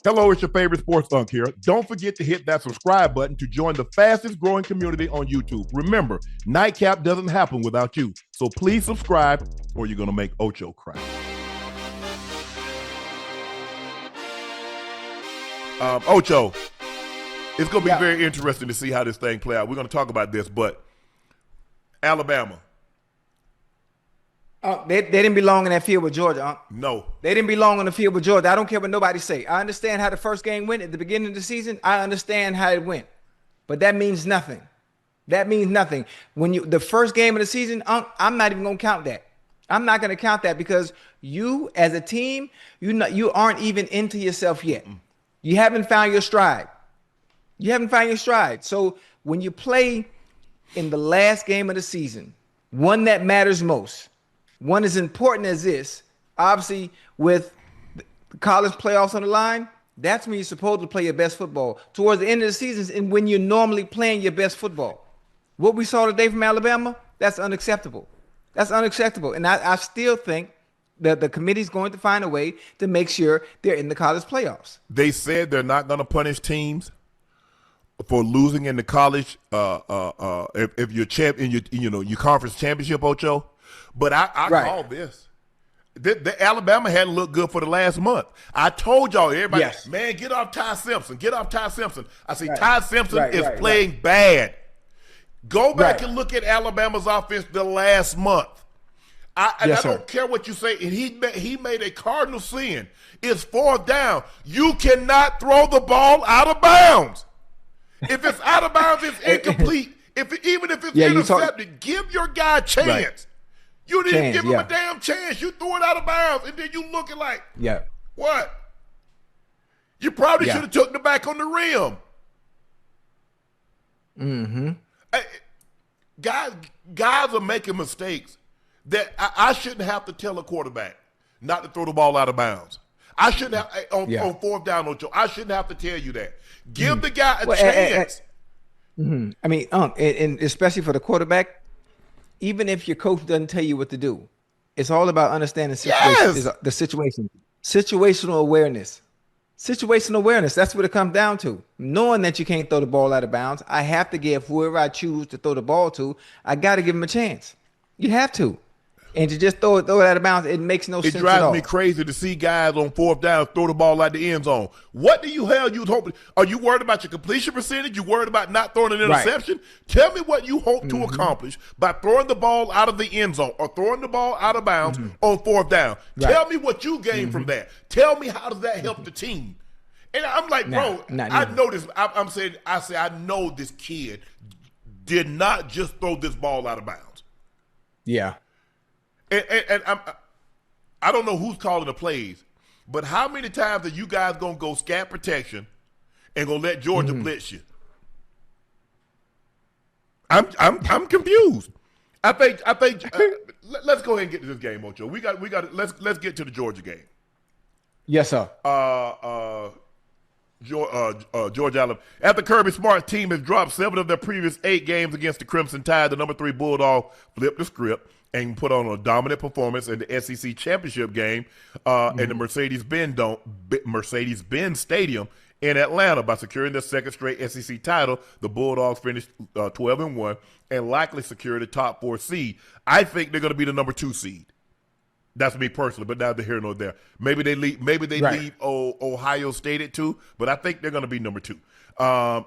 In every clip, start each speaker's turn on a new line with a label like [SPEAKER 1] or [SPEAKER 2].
[SPEAKER 1] Hello, it's your favorite sports Unc here. Don't forget to hit that subscribe button to join the fastest growing community on YouTube. Remember, Nightcap doesn't happen without you. So please subscribe or you're going to make Ocho cry. Ocho, it's going to be very interesting to see how this thing play out. We're going to talk about this, but Alabama.
[SPEAKER 2] They didn't belong in that field with Georgia.
[SPEAKER 1] No.
[SPEAKER 2] They didn't belong on the field with Georgia. I don't care what nobody say. I understand how the first game went at the beginning of the season. I understand how it went. But that means nothing. That means nothing. When the first game of the season, I'm not even going to count that. I'm not going to count that because you as a team, you aren't even into yourself yet. You haven't found your stride. So when you play in the last game of the season, one that matters most, one as important as this, obviously with the college playoffs on the line, that's when you're supposed to play your best football. Towards the end of the season and when you're normally playing your best football. What we saw today from Alabama, that's unacceptable. And I still think that the committee's going to find a way to make sure they're in the college playoffs.
[SPEAKER 1] They said they're not going to punish teams for losing in the college if you're champ in your conference championship, Ocho. But I call this. The Alabama hadn't looked good for the last month. I told y'all, everybody, man, get off Ty Simpson. I say Ty Simpson is playing bad. Go back and look at Alabama's offense the last month. I don't care what you say. And he made a cardinal sin. It's fourth down. You cannot throw the ball out of bounds. If it's out of bounds, it's incomplete. Even if it's intercepted, give your guy a chance. Right. You didn't give him a damn chance. You threw it out of bounds, and then you looking like, what? You probably should have took the back on the rim. Guys are making mistakes that I shouldn't have to tell a quarterback not to throw the ball out of bounds. I shouldn't have on fourth down, Ocho. I shouldn't have to tell you that. Give the guy a chance.
[SPEAKER 2] I mean, and especially for the quarterback, even if your coach doesn't tell you what to do, it's all about understanding the situation. Situational awareness. That's what it comes down to. Knowing that you can't throw the ball out of bounds, I have to give whoever I choose to throw the ball to, I got to give him a chance. You have to. And to just throw it out of bounds, it makes no sense at all.
[SPEAKER 1] It drives me crazy to see guys on fourth down throw the ball out the end zone. What do you hoping? Are you worried about your completion percentage? You worried about not throwing an interception? Tell me what you hope to accomplish by throwing the ball out of the end zone or throwing the ball out of bounds on fourth down. Tell me what you gain from that. Tell me how does that help the team? And I'm like, bro, I know this. I know this kid did not just throw this ball out of bounds.
[SPEAKER 2] Yeah.
[SPEAKER 1] And I don't know who's calling the plays, but how many times are you guys gonna go scat protection and gonna let Georgia blitz you? I'm confused. I think let's go ahead and get to this game, Ocho. We got let's get to the Georgia game.
[SPEAKER 2] Yes, sir.
[SPEAKER 1] Georgia Alabama. After Kirby Smart's team has dropped 7 of their previous 8 games against the Crimson Tide, the number 3 Bulldog flipped the script and put on a dominant performance in the SEC championship game in the Mercedes-Benz Stadium in Atlanta by securing their second straight SEC title. The Bulldogs finished 12-1 and likely secured the top 4 seed. I think they're going to be the number 2 seed. That's me personally, but neither here nor there. Maybe they leave Ohio State at 2, but I think they're going to be number 2.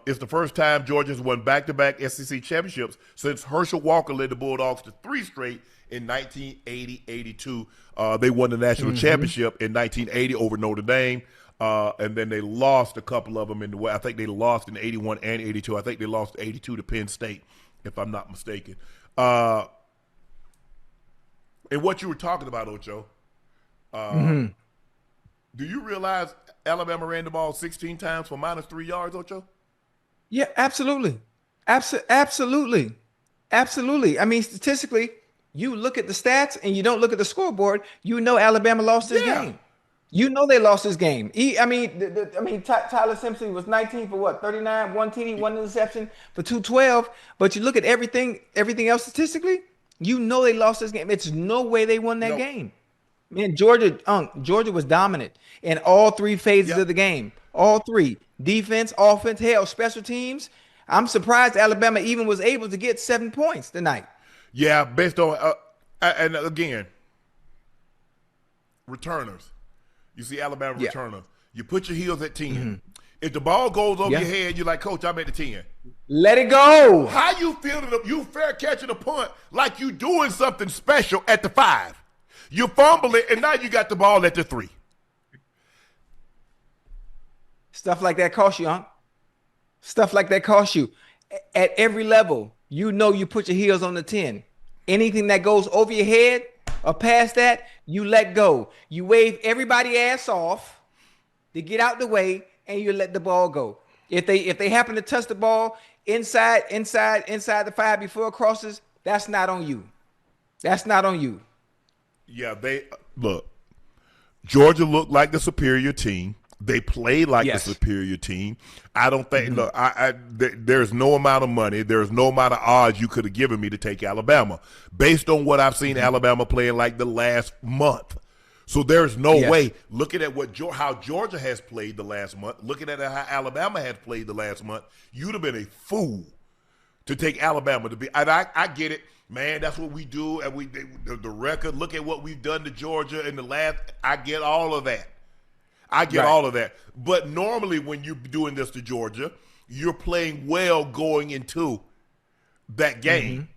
[SPEAKER 1] It's the first time Georgia's won back-to-back SEC championships since Herschel Walker led the Bulldogs to 3 straight in 1980-82. They won the national championship in 1980 over Notre Dame, and then they lost a couple of them in the way. I think they lost in 81 and 82. I think they lost 82 to Penn State, if I'm not mistaken. And what you were talking about, Ocho, do you realize Alabama ran the ball 16 times for -3 yards, Ocho?
[SPEAKER 2] Yeah, absolutely. Absolutely. I mean, statistically, you look at the stats and you don't look at the scoreboard, you know Alabama lost this game. You know they lost this game. Tyler Simpson was 19 for what? 39, 1 TD, 1 interception for 212. But you look at everything else statistically, you know they lost this game. It's no way they won that game. Man, Georgia was dominant in all three phases of the game. All three. Defense, offense, hell, special teams. I'm surprised Alabama even was able to get 7 points tonight.
[SPEAKER 1] Yeah, based on and again, returners. You see Alabama returner. You put your heels at 10. Mm-hmm. If the ball goes over your head, you're like, Coach, I'm at the 10.
[SPEAKER 2] Let it go.
[SPEAKER 1] How you fielding up? You fair catching a punt like you doing something special at the 5. You fumble it, and now you got the ball at the 3.
[SPEAKER 2] Stuff like that costs you, huh? Stuff like that costs you. At every level, you put your heels on the 10. Anything that goes over your head or past that, you let go. You wave everybody ass off to get out the way, and you let the ball go. If they happen to touch the ball inside the 5 before it crosses, that's not on you. That's not on you.
[SPEAKER 1] Yeah, Georgia looked like the superior team. They played like the superior team. I don't think. Look, there's no amount of money. There's no amount of odds you could have given me to take Alabama, based on what I've seen Alabama playing like the last month. So there's no way. Looking at how Georgia has played the last month, looking at how Alabama has played the last month, you'd have been a fool to take Alabama to be. And I get it, man. That's what we do, and the record. Look at what we've done to Georgia in the last. I get all of that. All of that. But normally when you're doing this to Georgia, you're playing well going into that game.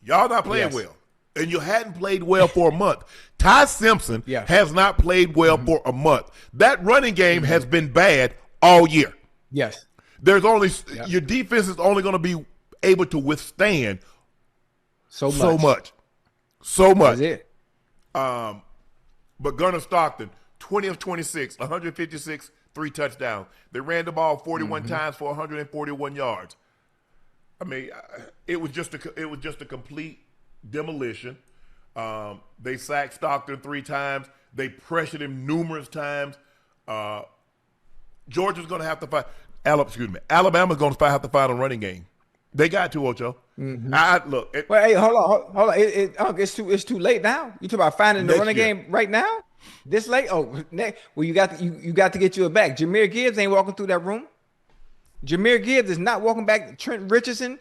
[SPEAKER 1] Y'all not playing well. And you hadn't played well for a month. Ty Simpson has not played well for a month. That running game has been bad all year.
[SPEAKER 2] Yes.
[SPEAKER 1] There's only your defense is only going to be able to withstand so much. That's it. But Gunnar Stockton, 20 of 26, 156, 3 touchdowns. They ran the ball 41 times for 141 yards. I mean, it was just a complete demolition. They sacked Stockton 3 times. They pressured him numerous times. Georgia's going to have to fight. Alabama's going to have to fight a running game. They got to, Ocho. Look.
[SPEAKER 2] Hey, hold on. It's too late now. You talk about finding the running game right now? This late? Oh, you got to get you a back. Jahmyr Gibbs ain't walking through that room. Jahmyr Gibbs is not walking back. Trent Richardson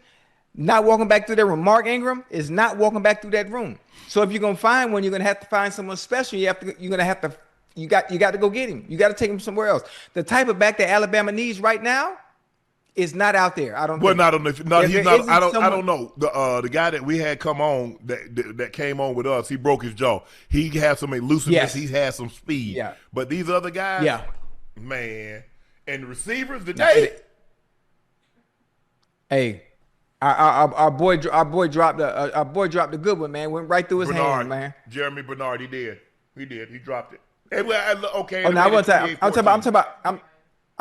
[SPEAKER 2] not walking back through that room. Mark Ingram is not walking back through that room. So if you're gonna find one, you're gonna have to find someone special. You got to go get him. You got to take him somewhere else. The type of back that Alabama needs right now is not out there. I don't. Well,
[SPEAKER 1] not on the. No, he's not. I don't know. The guy that we had come on that came on with us, he broke his jaw. He has some elusiveness. Yes. He has some speed.
[SPEAKER 2] Yeah.
[SPEAKER 1] But these other guys, man, and the receivers today.
[SPEAKER 2] Hey, our boy dropped a good one, man. Went right through his hand, man.
[SPEAKER 1] Jeremy Bernard, he did. He dropped it. Hey, okay.
[SPEAKER 2] Oh, no, I'm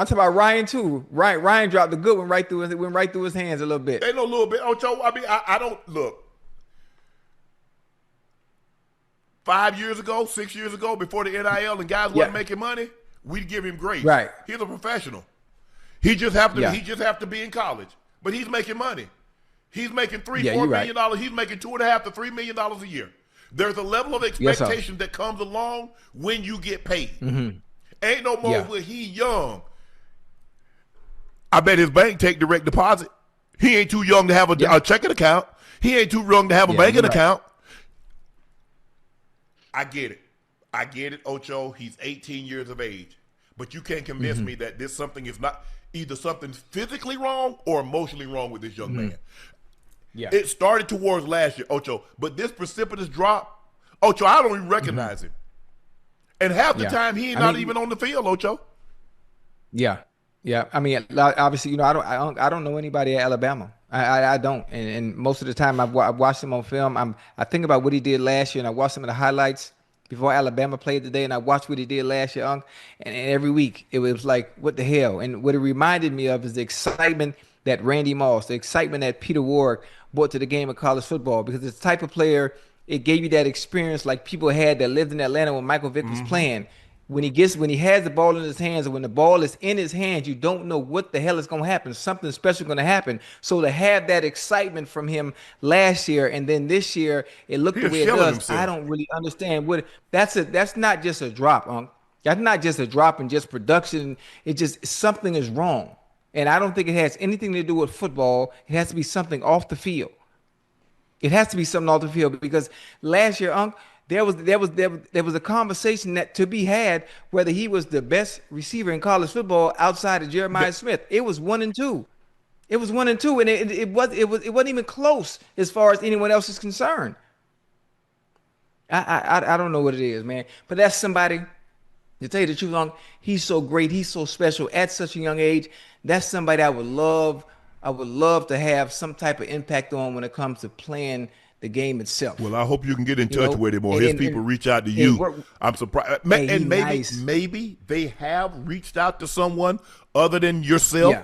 [SPEAKER 2] talking about Ryan too. Ryan dropped a good one right through. It went right through his hands a little bit.
[SPEAKER 1] Ain't no little bit, Ocho. I mean, I don't look. 5 years ago, 6 years ago, before the NIL and guys wasn't making money, we'd give him grace.
[SPEAKER 2] Right.
[SPEAKER 1] He's a professional. He just have to be in college, but he's making money. He's making $4 million. Right. He's making $2.5 to $3 million a year. There's a level of expectation that comes along when you get paid. Ain't no more when he young. I bet his bank take direct deposit. He ain't too young to have a checking account. He ain't too young to have a banking account. I get it, Ocho. He's 18 years of age. But you can't convince me that this something is not either something's physically wrong or emotionally wrong with this young man. Yeah. It started towards last year, Ocho. But this precipitous drop, Ocho, I don't even recognize him. And half the time he ain't not even on the field, Ocho. Yeah.
[SPEAKER 2] Yeah. I mean, obviously, I don't know anybody at Alabama. I don't. And most of the time I've watched him on film. I think about what he did last year, and I watched some of the highlights before Alabama played today, and I watched what he did last year, and every week it was like, what the hell? And what it reminded me of is the excitement that Randy Moss, the excitement that Peter Ward brought to the game of college football, because it's the type of player, it gave you that experience like people had that lived in Atlanta when Michael Vick was playing. when he has the ball in his hands, or when the ball is in his hands, you don't know what the hell is going to happen. Something special going to happen. So to have that excitement from him last year, and then this year it looked the way it does,
[SPEAKER 1] himself.
[SPEAKER 2] I don't really understand what that's not just a drop, Unc. That's not just a drop in just production. It just something is wrong, and I don't think it has anything to do with football. It has to be something off the field. It has to be something off the field because last year, Unc, there was a conversation that to be had whether he was the best receiver in college football outside of Jeremiah Smith. It was 1 and 2. It was 1 and 2, and it wasn't even close as far as anyone else is concerned. I don't know what it is, man. But that's somebody, to tell you the truth, Unc, he's so great, he's so special at such a young age. That's somebody I would love to have some type of impact on when it comes to playing the game itself.
[SPEAKER 1] Well, I hope you can get in touch with him, or his people reach out to you. I'm surprised, and maybe they have reached out to someone other than yourself.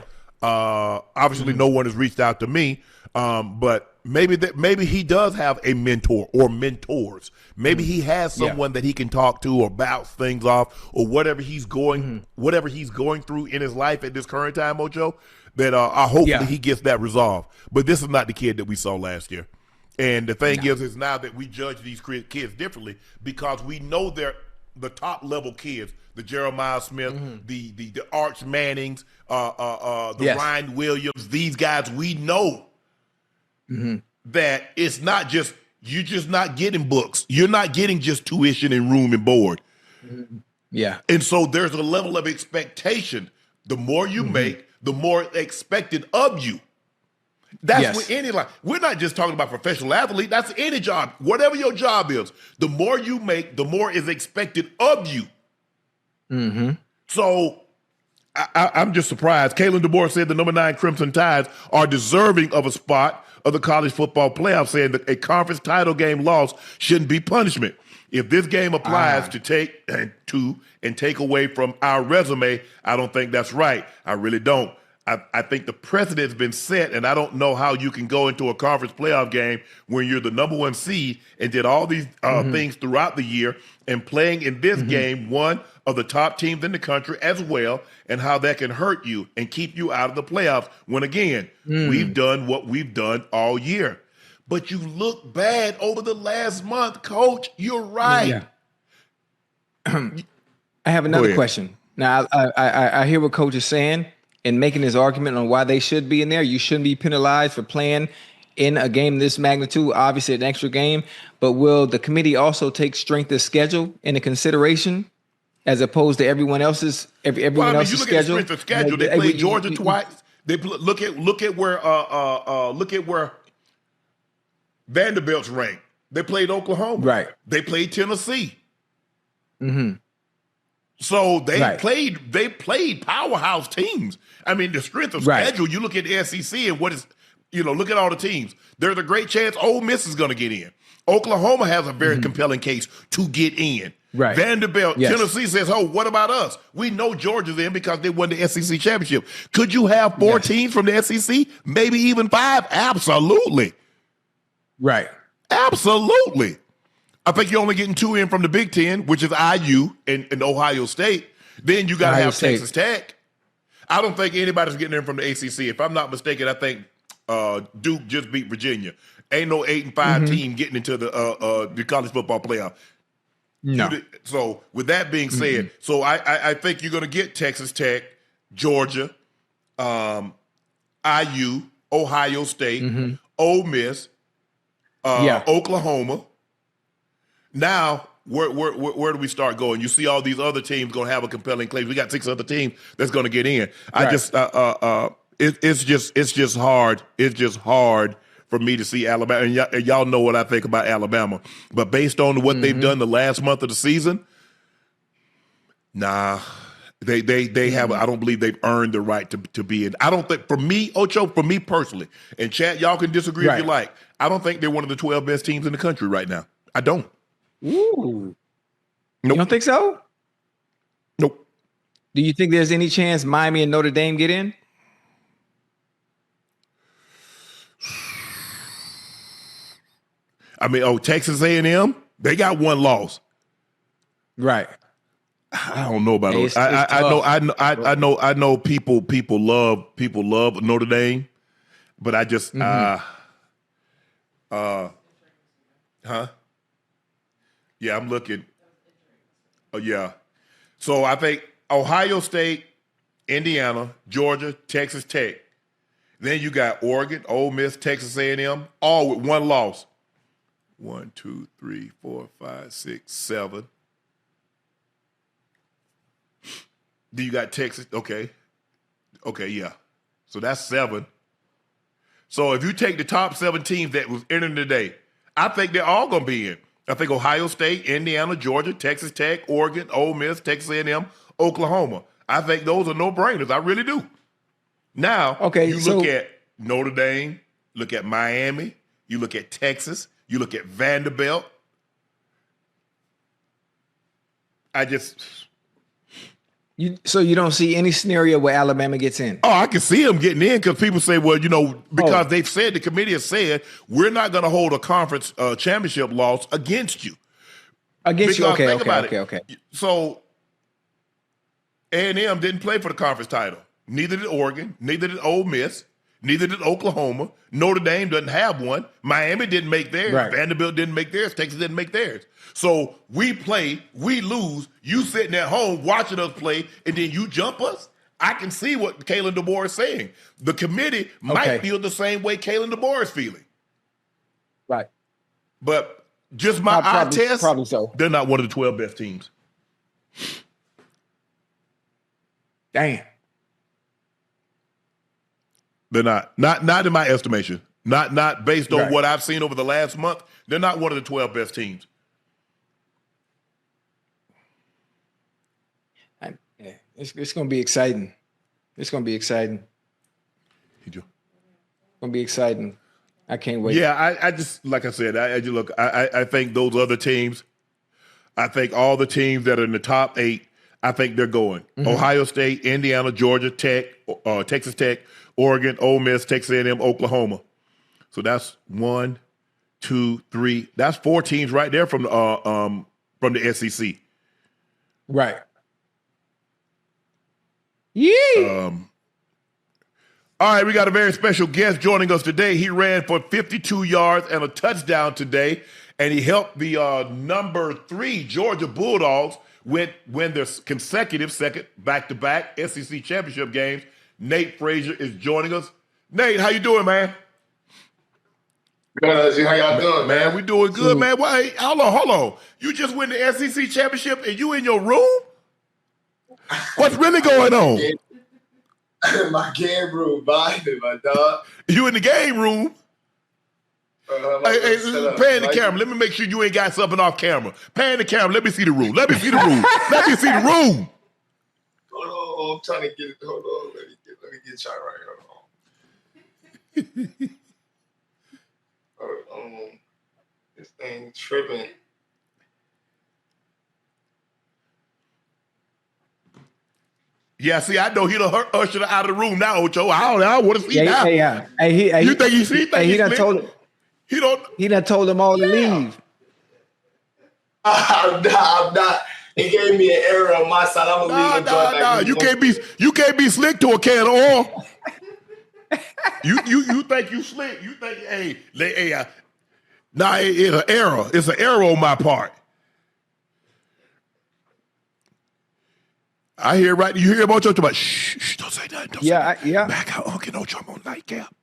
[SPEAKER 1] Yeah. Obviously, no one has reached out to me, but maybe he does have a mentor or mentors. Maybe he has someone that he can talk to or bounce things off, or whatever he's going through in his life at this current time, Ocho. That I hope that he gets that resolved. But this is not the kid that we saw last year. And the thing is now that we judge these kids differently because we know they're the top level kids, the Jeremiah Smith, the Arch Mannings, Ryan Williams, these guys, we know that it's not just, you're just not getting books. You're not getting just tuition and room and board.
[SPEAKER 2] Yeah.
[SPEAKER 1] And so there's a level of expectation. The more you make, the more expected of you. That's with any life. We're not just talking about professional athlete. That's any job. Whatever your job is, the more you make, the more is expected of you. So I'm just surprised. Kalen DeBoer said the number 9 Crimson Tides are deserving of a spot of the college football playoff, saying that a conference title game loss shouldn't be punishment. If this game applies to take away from our resume, I don't think that's right. I really don't. I think the precedent's been set, and I don't know how you can go into a conference playoff game when you're the number 1 seed and did all these things throughout the year and playing in this game, one of the top teams in the country as well, and how that can hurt you and keep you out of the playoffs when, again, we've done what we've done all year. But you look bad over the last month, Coach. You're right.
[SPEAKER 2] I have another question. Now, I hear what Coach is saying and making his argument on why they should be in there. You shouldn't be penalized for playing in a game this magnitude, obviously an extra game. But will the committee also take strength of schedule into consideration as opposed to everyone else's else's schedule?
[SPEAKER 1] At the strength of schedule, they played Georgia twice. They look at where Vanderbilt's ranked. They played Oklahoma.
[SPEAKER 2] Right.
[SPEAKER 1] They played Tennessee. So they played powerhouse teams. I mean, the strength of schedule, you look at the SEC and look at all the teams. There's a great chance Ole Miss is going to get in. Oklahoma has a very compelling case to get in.
[SPEAKER 2] Right.
[SPEAKER 1] Vanderbilt, Tennessee says, oh, what about us? We know Georgia's in because they won the SEC championship. Could you have 4 teams from the SEC? Maybe even 5? Absolutely.
[SPEAKER 2] Right.
[SPEAKER 1] Absolutely. I think you're only getting 2 in from the Big Ten, which is IU and Ohio State. Then you got to have Texas Tech. I don't think anybody's getting in from the ACC. If I'm not mistaken, I think Duke just beat Virginia. Ain't no 8-5 team getting into the college football playoff.
[SPEAKER 2] No.
[SPEAKER 1] So with that being said, so I think you're going to get Texas Tech, Georgia, IU, Ohio State, Ole Miss, Oklahoma. Now, where do we start going? You see all these other teams going to have a compelling claim. We got 6 other teams that's going to get in. I just it's just hard. It's just hard for me to see Alabama. And y'all know what I think about Alabama. But based on what they've done the last month of the season, nah. They have. I don't believe they've earned the right to be in. I don't think, for me, Ocho, for me personally, and Chad, y'all can disagree if you like. I don't think they're one of the 12 best teams in the country right now. I don't.
[SPEAKER 2] Ooh.
[SPEAKER 1] Nope.
[SPEAKER 2] You don't think so?
[SPEAKER 1] Nope.
[SPEAKER 2] Do you think there's any chance Miami and Notre Dame get in?
[SPEAKER 1] I mean, Texas A&M, they got 1 loss.
[SPEAKER 2] Right.
[SPEAKER 1] I don't know about
[SPEAKER 2] Hey,
[SPEAKER 1] it. I know people love Notre Dame, but I just yeah, I'm looking. Oh yeah. So I think Ohio State, Indiana, Georgia, Texas Tech. Then you got Oregon, Ole Miss, Texas A&M, all with one loss. 1, 2, 3, 4, 5, 6, 7. Then you got Texas. Okay, yeah. So that's 7. So if you take the top 7 teams that was entering today, I think they're all going to be in. I think Ohio State, Indiana, Georgia, Texas Tech, Oregon, Ole Miss, Texas A&M, Oklahoma. I think those are no-brainers. I really do. Now, look at Notre Dame, look at Miami, you look at Texas, you look at Vanderbilt.
[SPEAKER 2] So you don't see any scenario where Alabama gets in?
[SPEAKER 1] Oh, I can see them getting in because people say, well, because they've said, the committee has said, we're not going to hold a conference championship loss against you.
[SPEAKER 2] Against you, okay.
[SPEAKER 1] So A&M didn't play for the conference title. Neither did Oregon, neither did Ole Miss, neither did Oklahoma. Notre Dame doesn't have one. Miami didn't make theirs. Right. Vanderbilt didn't make theirs. Texas didn't make theirs. So we play, we lose. You sitting at home watching us play, and then you jump us? I can see what Kalen DeBoer is saying. The committee might feel the same way Kalen DeBoer is feeling.
[SPEAKER 2] Right.
[SPEAKER 1] But just my eye test,
[SPEAKER 2] probably so.
[SPEAKER 1] They're not one of the 12 best teams.
[SPEAKER 2] Damn.
[SPEAKER 1] They're not. Not in my estimation. Not based on what I've seen over the last month. They're not one of the 12 best teams.
[SPEAKER 2] It's going to be exciting. It's going to be exciting. It's going to be exciting. I can't wait.
[SPEAKER 1] Yeah, I just, like I said, I think those other teams, I think all the teams that are in the top 8, I think they're going. Mm-hmm. Ohio State, Indiana, Georgia Tech, Texas Tech, Oregon, Ole Miss, Texas A&M, Oklahoma. So that's 1, 2, 3. That's 4 teams right there from the SEC.
[SPEAKER 2] Right. Yeah.
[SPEAKER 1] All right, we got a very special guest joining us today. He ran for 52 yards and a touchdown today, and he helped the number 3 Georgia Bulldogs win their consecutive second back-to-back SEC championship games. Nate Frazier is joining us. Nate, how you doing, man?
[SPEAKER 3] Good, how y'all doing, man?
[SPEAKER 1] We doing good, man. Why? Hold on. You just win the SEC championship and you in your room? What's really going on?
[SPEAKER 3] My game room, vibing, my dog.
[SPEAKER 1] You in the game room? Hey, pan the camera. Let me make sure you ain't got something off camera. Pan the camera. Let me see the room. Let me see the room.
[SPEAKER 3] Hold on, I'm trying to get it. Hold on, let me get y'all right. Hold on. This thing tripping.
[SPEAKER 1] Yeah, see, I know he done ushered her out of the room now, Ocho. I don't want to see now. You think he see?
[SPEAKER 2] He done told him. He done told them all to leave.
[SPEAKER 3] I'm not. It gave me an error on my side. I'm gonna leave.
[SPEAKER 1] You can't be slick to a can of oil. you think you slick? You think it's an error. It's an error on my part. I hear right. You hear about Ocho about shh, don't say nothing.
[SPEAKER 2] Yeah.
[SPEAKER 1] Back out, Unc and Ocho. I'm on Nightcap.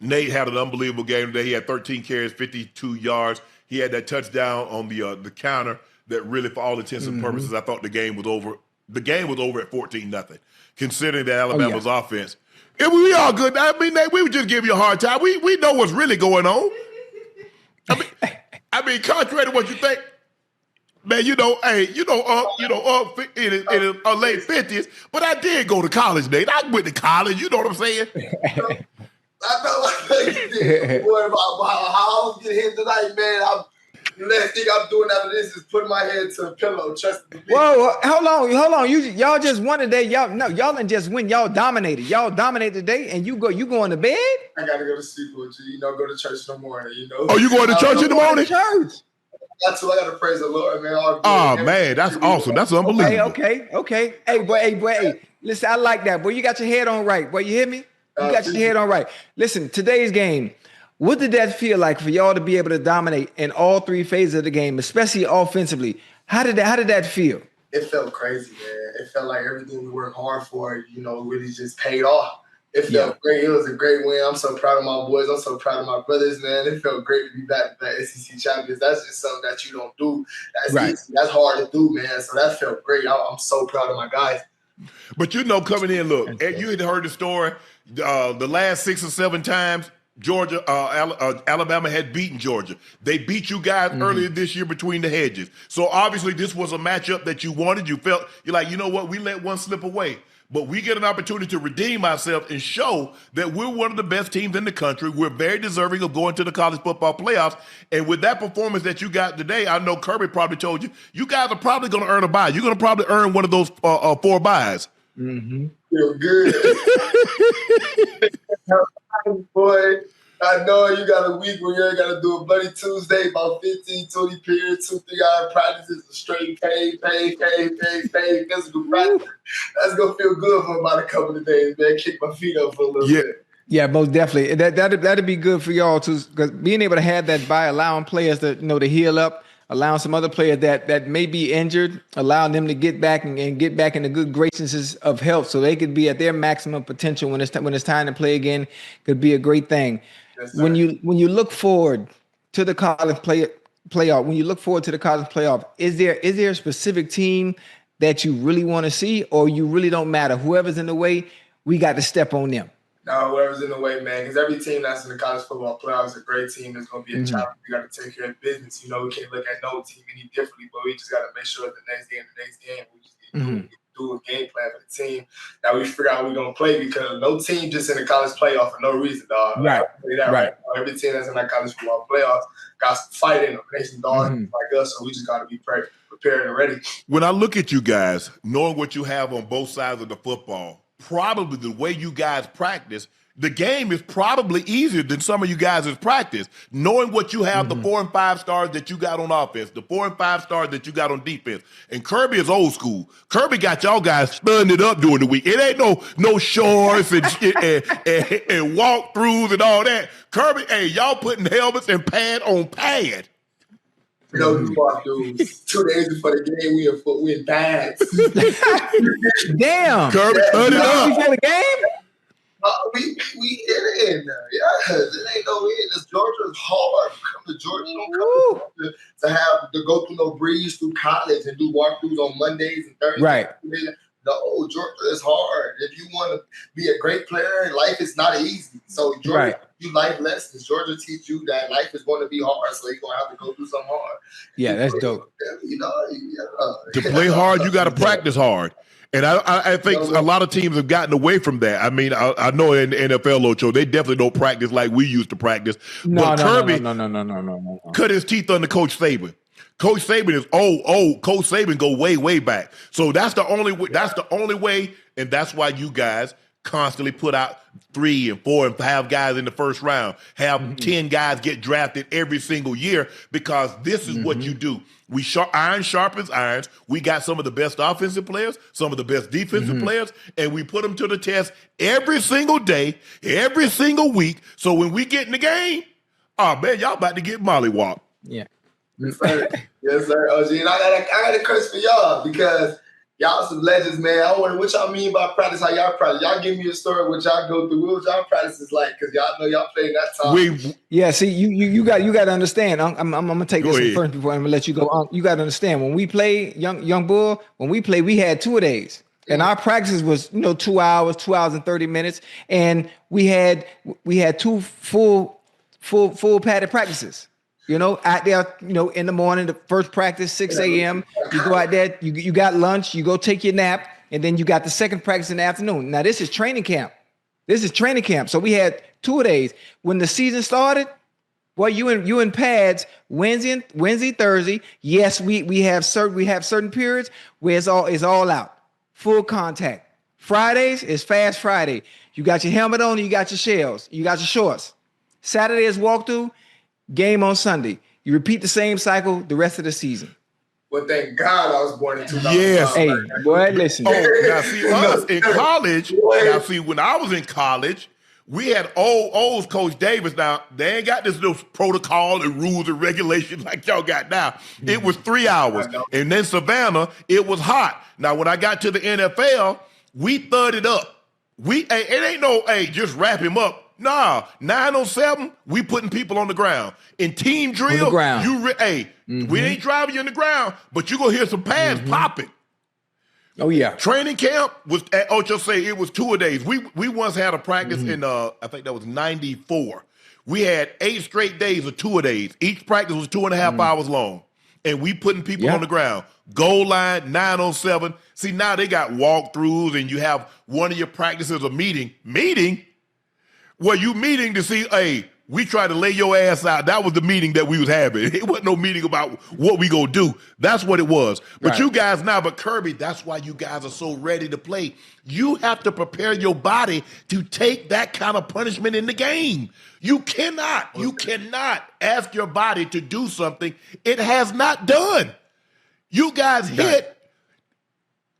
[SPEAKER 1] Nate had an unbelievable game today. He had 13 carries, 52 yards. He had that touchdown on the counter that really, for all intents and purposes, I thought the game was over. The game was over at 14-0, considering that Alabama's offense. We all good. I mean, Nate, we would just give you a hard time. We know what's really going on. I mean, contrary to what you think, man, Unc in his late 50s, but I did go to college, Nate. I went to college, you know what I'm saying?
[SPEAKER 3] I know you did. Boy, how I was getting hit tonight, man. The next thing I'm doing after this is putting my head to a pillow, trusting the people.
[SPEAKER 2] Whoa, hold on. Y'all just won today. Y'all didn't just win. Y'all dominated. Y'all dominated today, and you going to bed?
[SPEAKER 3] I gotta go to sleep with you. Go to church in the morning.
[SPEAKER 1] Oh, you going to church in the morning?
[SPEAKER 2] Church.
[SPEAKER 3] I gotta praise the Lord, man.
[SPEAKER 1] Oh man, that's awesome. That's unbelievable.
[SPEAKER 2] Okay. Hey, boy. Listen, I like that. Boy, you got your head on right. Boy, you hear me? You got your head on right. Listen, today's game. What did that feel like for y'all to be able to dominate in all three phases of the game, especially offensively? How did that feel?
[SPEAKER 3] It felt crazy, man. It felt like everything we worked hard for, really just paid off. It felt great. It was a great win. I'm so proud of my boys. I'm so proud of my brothers, man. It felt great to be back SEC champions. That's just something that you don't do. That's easy. That's hard to do, man. So that felt great. I'm so proud of my guys.
[SPEAKER 1] But coming in, look, you had heard the story. The last 6 or 7 times Georgia, Alabama had beaten Georgia. They beat you guys earlier this year between the hedges. So obviously this was a matchup that you wanted. You felt, you're like, you know what, we let one slip away. But we get an opportunity to redeem ourselves and show that we're one of the best teams in the country. We're very deserving of going to the college football playoffs. And with that performance that you got today, I know Kirby probably told you, you guys are probably going to earn a bye. You're going to probably earn one of those 4 byes.
[SPEAKER 3] Mm-hmm. Feel good. Boy, I know you got a week where you ain't got to do a bloody Tuesday, about 15, 20 periods, 2 3-hour practices, a straight pay, physical practice. That's going to feel good for about a couple of days, man. Kick my feet up for a little bit.
[SPEAKER 2] Yeah, most definitely. That'd be good for y'all too, because being able to have that by allowing players to to heal up, allowing some other players that may be injured, allowing them to get back and get back in the good graces of health, so they could be at their maximum potential when it's time to play again. Could be a great thing. Yes, when you look forward to the college playoff, when you look forward to the college playoff, is there a specific team that you really want to see, or you really don't matter? Whoever's in the way, we got to step on them.
[SPEAKER 3] No, whoever's in the way, man, because every team that's in the college football playoffs is a great team. It's going to be a challenge. We got to take care of business. We can't look at no team any differently, but we just got to make sure the next game, we just need to do a game plan for the team that we figure out we're going to play, because no team just in the college playoff for no reason, dog.
[SPEAKER 2] Right.
[SPEAKER 3] Right. Every team that's in that college football playoffs got to fight in them. They some dogs like us, so we just got to be prepared and ready.
[SPEAKER 1] When I look at you guys, knowing what you have on both sides of the football, probably the way you guys practice, the game is probably easier than some of you guys' practice. Knowing what you have, the 4 and 5 stars that you got on offense, the 4 and 5 stars that you got on defense. And Kirby is old school. Kirby got y'all guys spun it up during the week. It ain't no shorts and walkthroughs and all that. Kirby, hey, y'all putting helmets and pad on pad.
[SPEAKER 3] No dudes. 2 days before the game, we in bags.
[SPEAKER 2] Damn.
[SPEAKER 1] Kirby, turn it up.
[SPEAKER 2] Before the game?
[SPEAKER 3] We in there. Yeah, it ain't no in. Georgia is hard. Come to Georgia, don't come to go through no breeze through college and do walkthroughs on Mondays and Thursdays.
[SPEAKER 2] Right.
[SPEAKER 3] No, Georgia is hard. If you want to be a great player, life is not easy. So Georgia, you life lessons. Georgia teach you that life is going to be hard, so you're going to have to go through something hard.
[SPEAKER 2] Yeah, that's dope.
[SPEAKER 1] To play hard, you got to practice hard. And I think a lot of teams have gotten away from that. I mean, I know in the NFL, Ocho, they definitely don't practice like we used to practice.
[SPEAKER 2] No,
[SPEAKER 1] Kirby
[SPEAKER 2] no.
[SPEAKER 1] cut his teeth under Coach Saban. Coach Saban is old. Coach Saban go way back. So that's the only way. That's the only way, and that's why you guys constantly put out 3 and 4 and 5 guys in the first round. Have 10 guys get drafted every single year, because this is what you do. Iron sharpens irons. We got some of the best offensive players, some of the best defensive players, and we put them to the test every single day, every single week. So when we get in the game, oh man, y'all about to get mollywopped.
[SPEAKER 2] Yeah.
[SPEAKER 3] Yes, sir. Yes, sir. OG. And I got a curse for y'all, because y'all some legends, man. I wonder what y'all mean by practice, how y'all practice. Y'all give me a story what y'all go through. What y'all practice is like, because y'all know y'all played that time.
[SPEAKER 2] See, you got to understand. I'm gonna take this first before I'm gonna let you go. You got to understand, when we play young bull, we had 2 days. And our practice was, 2 hours, 2 hours and 30 minutes. And we had 2 full padded practices. Out there, in the morning, the first practice, 6 a.m. You go out there, you got lunch, you go take your nap, and then you got the second practice in the afternoon. Now, this is training camp. So we had 2 days. When the season started, Well, you in pads Wednesday, Thursday. Yes, we have certain periods where it's all out, full contact. Fridays is Fast Friday. You got your helmet on, you got your shells, you got your shorts. Saturday is walkthrough, game on Sunday. You repeat the same cycle the rest of the season.
[SPEAKER 3] Well, thank God I was born in 2000.
[SPEAKER 1] Yes.
[SPEAKER 2] Hey, boy, listen.
[SPEAKER 1] Oh, now see us in college. Now see, when I was in college, we had old Coach Davis. Now they ain't got this little protocol and rules and regulations like y'all got now. It was 3 hours, and then Savannah, it was hot. Now when I got to the NFL, we thudded up. It ain't no just wrap him up. Nah, 907, we putting people on the ground. In team drill, we ain't driving you in the ground, but you gonna hear some pads popping.
[SPEAKER 2] Oh yeah.
[SPEAKER 1] Training camp was at Ocho say it was 2 a days. We once had a practice in I think that was 94. We had 8 straight days of 2 a days. Each practice was 2.5 hours long. And we putting people on the ground. Goal line, 907. See, now they got walkthroughs and you have one of your practices a meeting. Meeting? Well, you meeting to see, hey, we try to lay your ass out. That was the meeting that we was having. It wasn't no meeting about what we gonna do. That's what it was. But you guys now, but Kirby, that's why you guys are so ready to play. You have to prepare your body to take that kind of punishment in the game. You cannot ask your body to do something it has not done. You guys hit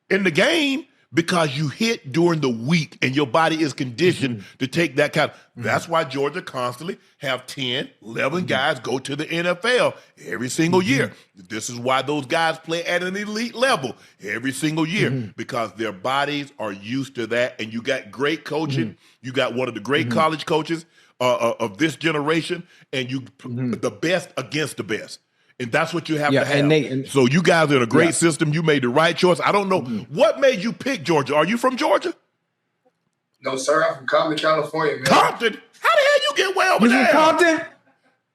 [SPEAKER 1] in the game because you hit during the week and your body is conditioned to take that kind of, that's why Georgia constantly have 10, 11 guys go to the NFL every single year. This is why those guys play at an elite level every single year because their bodies are used to that. And you got great coaching. You got one of the great college coaches of this generation and the best against the best. And that's what you have to have. So you guys are in a great system. You made the right choice. I don't know. What made you pick Georgia? Are you from Georgia?
[SPEAKER 3] No, sir. I'm from Compton, California, man.
[SPEAKER 1] Compton? How the hell you get way over there?
[SPEAKER 2] You from Compton?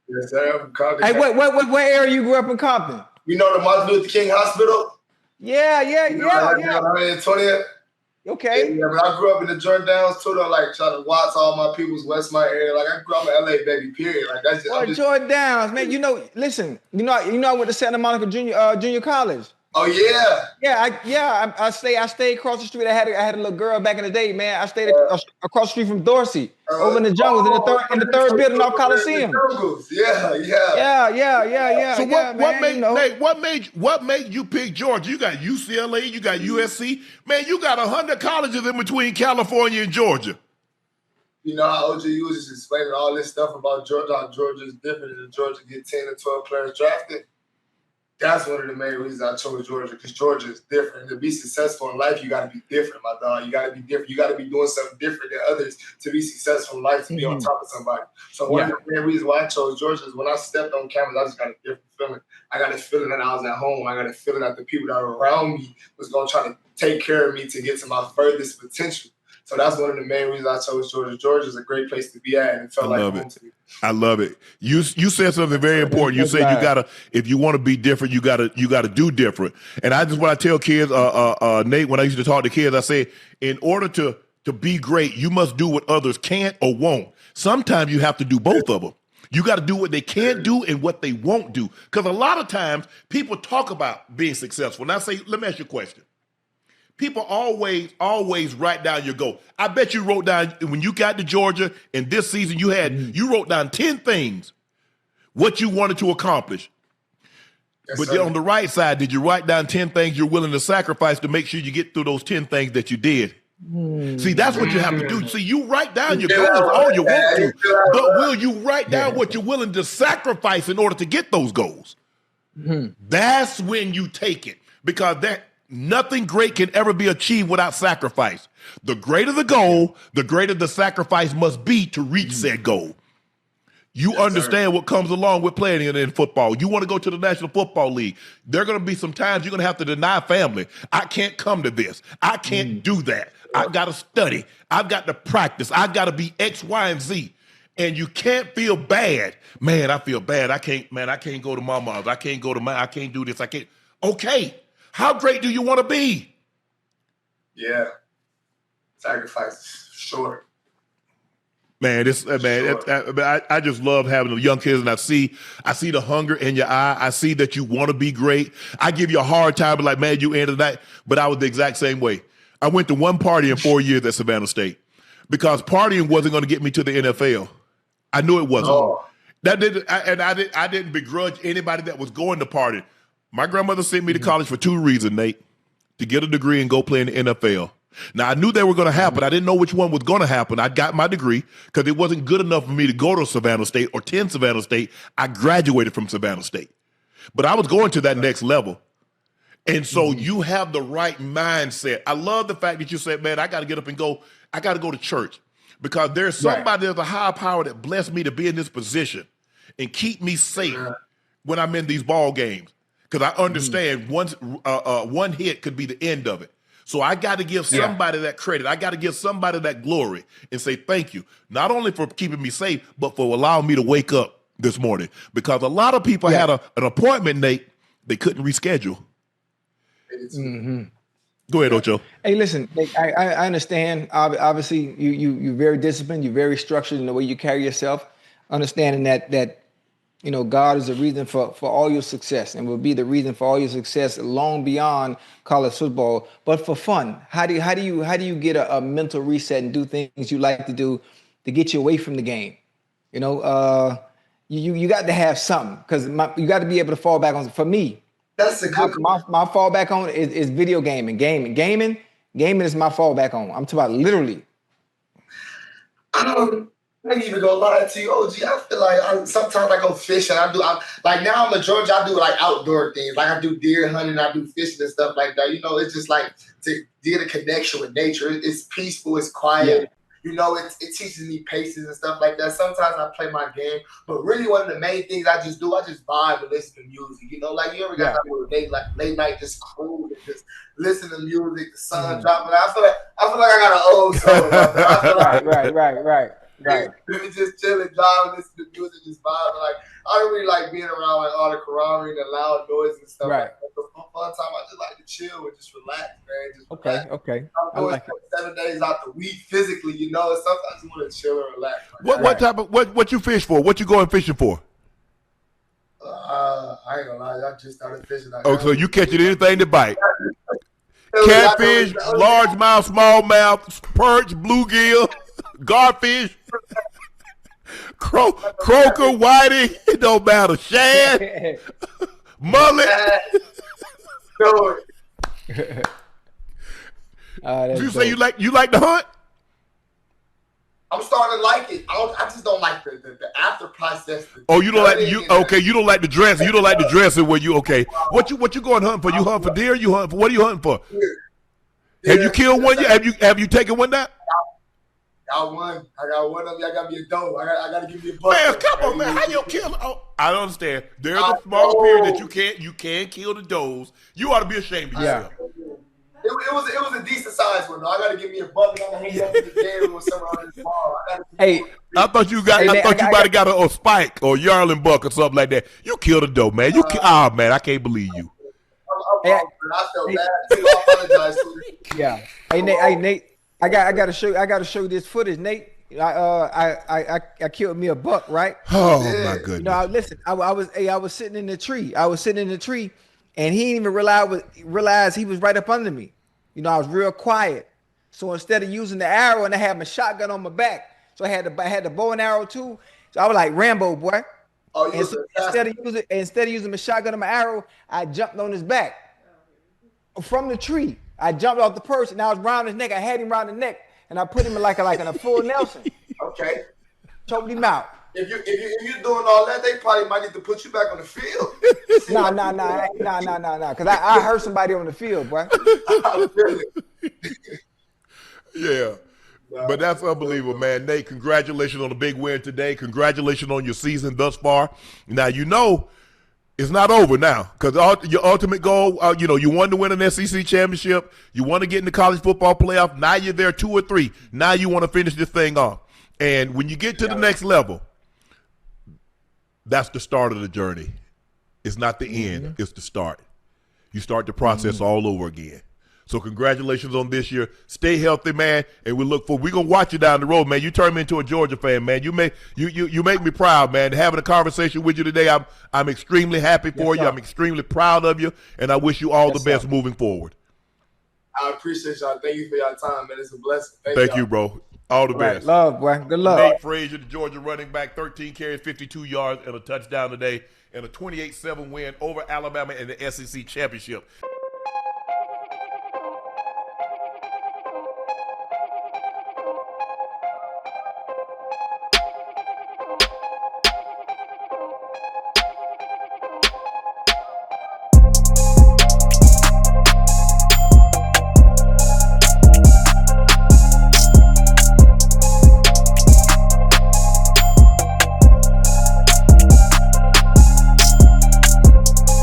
[SPEAKER 3] Yes, sir. I'm from Compton.
[SPEAKER 2] Hey, what area you grew up in Compton?
[SPEAKER 3] You know the Martin Luther King Hospital?
[SPEAKER 2] Yeah.
[SPEAKER 3] 120th?
[SPEAKER 2] Okay.
[SPEAKER 3] Yeah, but I grew up in the Jordans too, though, like trying to watch all my people's Westmont area. Like I grew up in LA, baby, period. Like that's just
[SPEAKER 2] Jordans, man. Listen, I went to Santa Monica Junior College.
[SPEAKER 3] Oh yeah.
[SPEAKER 2] I stayed across the street. I had a little girl back in the day, man. I stayed across the street from Dorsey, over in the jungles, in the third building off Coliseum. Yeah.
[SPEAKER 1] So what made you pick Georgia? You got UCLA, you got USC. Man, you got 100 colleges in between California and Georgia.
[SPEAKER 3] You know how OJ was just explaining all this stuff about Georgia, how Georgia is different and Georgia get 10 or 12 players drafted. That's one of the main reasons I chose Georgia, because Georgia is different. To be successful in life, you got to be different, my dog. You got to be different. You got to be doing something different than others to be successful in life, to be on top of somebody. So one of the main reasons why I chose Georgia is when I stepped on campus, I just got a different feeling. I got a feeling that I was at home. I got a feeling that the people that were around me was going to try to take care of me to get to my furthest potential. So that's one of the main reasons I chose Georgia. Georgia is a great place to be at, and it felt like home to me.
[SPEAKER 1] I love it. You said something very important. You said you gotta, if you want to be different, you gotta do different. And I just want to tell kids, Nate, when I used to talk to kids, I say, in order to be great, you must do what others can't or won't. Sometimes you have to do both of them. You got to do what they can't do and what they won't do. Because a lot of times people talk about being successful. Now, let me ask you a question. People always write down your goal. I bet you wrote down, when you got to Georgia and this season you wrote down 10 things, what you wanted to accomplish. Yes, but then on the right side, did you write down 10 things you're willing to sacrifice to make sure you get through those 10 things that you did? See, that's what you have to do. See, you write down your goals all you want to, but will you write down what you're willing to sacrifice in order to get those goals? That's when you take it, because nothing great can ever be achieved without sacrifice. The greater the goal, the greater the sacrifice must be to reach said goal. You understand what comes along with playing in football. You want to go to the National Football League. There are going to be some times you're going to have to deny family. I can't come to this. I can't do that. I've got to study. I've got to practice. I've got to be X, Y, and Z. And you can't feel bad. Man, I feel bad. I can't go to mama's. I can't do this. I can't. Okay. How great do you want to be?
[SPEAKER 3] Yeah. Sacrifice, sure.
[SPEAKER 1] Man, I just love having the young kids, and I see the hunger in your eye. I see that you want to be great. I give you a hard time, but like, man, you ended that. But I was the exact same way. I went to one party in 4 years at Savannah State because partying wasn't going to get me to the NFL. I knew it wasn't.
[SPEAKER 3] Oh.
[SPEAKER 1] I didn't begrudge anybody that was going to party. My grandmother sent me to college for 2 reasons, Nate: to get a degree and go play in the NFL. Now, I knew they were going to happen. I didn't know which one was going to happen. I got my degree because it wasn't good enough for me to go to Savannah State or attend Savannah State. I graduated from Savannah State. But I was going to that next level. And so you have the right mindset. I love the fact that you said, man, I got to get up and go. I got to go to church because there's somebody, there's a higher power that blessed me to be in this position and keep me safe when I'm in these ball games. Because I understand one hit could be the end of it. So I got to give somebody that credit. I got to give somebody that glory and say thank you, not only for keeping me safe, but for allowing me to wake up this morning. Because a lot of people had an appointment, Nate, they couldn't reschedule. Go ahead, Ocho.
[SPEAKER 2] Hey, listen, I understand. Obviously, you're very disciplined. You're very structured in the way you carry yourself, understanding that you know, God is the reason for all your success and will be the reason for all your success long beyond college football. But for fun, how do you get a mental reset and do things you like to do to get you away from the game? You know, you got to have something because you got to be able to fall back on. For me,
[SPEAKER 3] that's a good.
[SPEAKER 2] My fallback on is video gaming. Gaming is my fallback on. I'm talking about literally.
[SPEAKER 3] I ain't even gonna lie to you, OG. I feel like sometimes I go fishing. Like now I'm in Georgia. I do like outdoor things. Like I do deer hunting. I do fishing and stuff like that. You know, it's just like to get a connection with nature. It's peaceful. It's quiet. Yeah. You know, it teaches me patience and stuff like that. Sometimes I play my game, but really one of the main things I just vibe and listen to music. You know, like you ever got that with late night just cool and just listen to music, the sun dropping. I feel like I got an old soul. I feel like,
[SPEAKER 2] Right.
[SPEAKER 3] Just chilling, driving, listen to music, just vibing. Like I don't really like being around like all the camaraderie and the loud noise and stuff.
[SPEAKER 2] Right.
[SPEAKER 3] Like that. But for fun time, I just like to chill and just relax, man. Just
[SPEAKER 2] relax. Okay.
[SPEAKER 3] I'm doing 7 days out the week physically, you know. And sometimes I just want to chill and relax.
[SPEAKER 1] What type of what you fish for? What you going fishing for?
[SPEAKER 3] I ain't gonna lie, I just started fishing.
[SPEAKER 1] So you catching anything to bite? Catfish, largemouth, smallmouth, perch, bluegill, garfish, croaker, whiting, it don't matter, shad, mullet. You say you like to hunt?
[SPEAKER 3] I'm starting to like it. I just don't like the after process.
[SPEAKER 1] You don't like you don't like the dress. You don't like the dressing where you What you going hunting for? You hunt for deer? You hunt for what are you hunting for? Yeah. Have you killed one yet? Have you taken one down?
[SPEAKER 3] I got one of you. I got me a doe. I got to give me a buck.
[SPEAKER 1] Man, come on, man. How you kill? I don't understand. There's a small period that you can't kill the does. You ought to be ashamed of yourself.
[SPEAKER 3] It was a decent size one though. I gotta give me a buck. I gotta hang it up in the game with some on this ball.
[SPEAKER 1] I thought you might have got a spike or yarling buck or something like that. You killed a doe, man. Man, I can't believe you.
[SPEAKER 3] I felt bad too. I apologize to you.
[SPEAKER 2] Yeah. Hey Nate. I gotta show you this footage, Nate. I killed me a buck, right?
[SPEAKER 1] Oh my goodness.
[SPEAKER 2] You know, listen. I was sitting in the tree. And he didn't even realize he was right up under me. You know, I was real quiet. So instead of using the arrow, and I had my shotgun on my back, so I had the bow and arrow too. So I was like Rambo, boy. And so instead of using my shotgun and my arrow, I jumped on his back from the tree. I jumped off the perch, and I was around his neck. I had him around the neck, and I put him in like in a full Nelson.
[SPEAKER 3] Okay.
[SPEAKER 2] Choked him out.
[SPEAKER 3] If you're doing all that, they probably might need to put you back on the field.
[SPEAKER 2] Nah. Because I heard somebody on the field, boy.
[SPEAKER 1] Yeah. But that's unbelievable, man. Nate, congratulations on the big win today. Congratulations on your season thus far. Now, you know it's not over now because your ultimate goal, you wanted to win an SEC championship. You want to get in the college football playoff. Now you're there 2 or 3. Now you want to finish this thing off. And when you get to the next level, that's the start of the journey. It's not the end. It's the start. You start the process all over again. So congratulations on this year. Stay healthy, man, and we're gonna watch you down the road, man. You turn me into a Georgia fan, man. You make me proud, man. Having a conversation with you today, I'm extremely happy for you. I'm extremely proud of you, and I wish you all the best moving forward.
[SPEAKER 3] I appreciate y'all. Thank you for your time, man. It's a blessing.
[SPEAKER 1] Thank you, bro. All the best.
[SPEAKER 2] Love, boy. Good luck.
[SPEAKER 1] Nate Frazier, the Georgia running back, 13 carries, 52 yards, and a touchdown today, and a 28-7 win over Alabama in the SEC championship.